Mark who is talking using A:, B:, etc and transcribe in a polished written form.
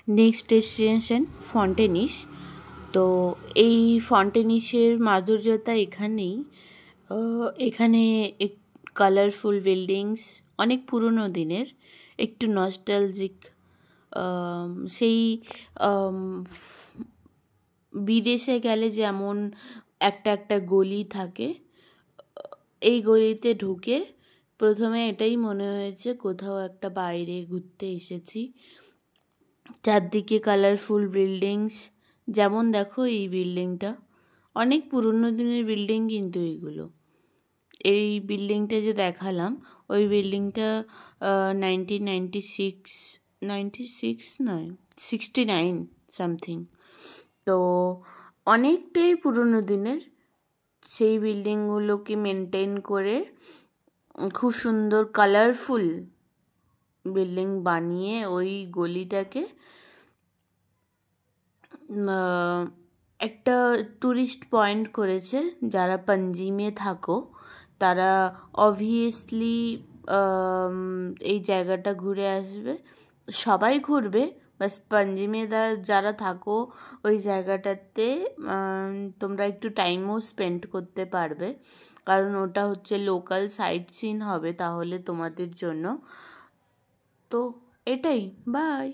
A: Next destination ফন্টেনিস। তো এই ফন্টেনিসের মাধুর্যতা এখানেই, এখানে কালারফুল বিল্ডিংস, অনেক পুরনো দিনের, একটু নস্টালজিক, সেই বিদেশে গেলে যেমন একটা একটা গলি থাকে, এই গলিতে ঢুকে প্রথমে এটাই মনে হয়েছে কোথাও একটা বাইরে ঘুরতে এসেছি। চারদিকে কালারফুল বিল্ডিংস, যেমন দেখো এই বিল্ডিংটা, অনেক পুরনো দিনের বিল্ডিং কিন্তু এইগুলো। এই বিল্ডিংটা যে দেখালাম, ওই বিল্ডিংটা 1996, 96 নয়, 69 সামথিং। তো অনেকটাই পুরনো দিনের। সেই বিল্ডিংগুলোকে মেনটেন করে খুব সুন্দর কালারফুল বিল্ডিং বানিয়ে ওই গলিটাকে একটা ট্যুরিস্ট পয়েন্ট করেছে। যারা পাঞ্জিমে থাকো তারা অবভিয়াসলি এই জায়গাটা ঘুরে আসবে। সবাই ঘুরবে, বাস পাঞ্জিমে যারা থাকো ওই জায়গাটাতে তোমরা একটু টাইমও স্পেন্ড করতে পারবে, কারণ ওটা হচ্ছে লোকাল সাইট সিন হবে তাহলে তোমাদের জন্য। তো এটাই, বাই।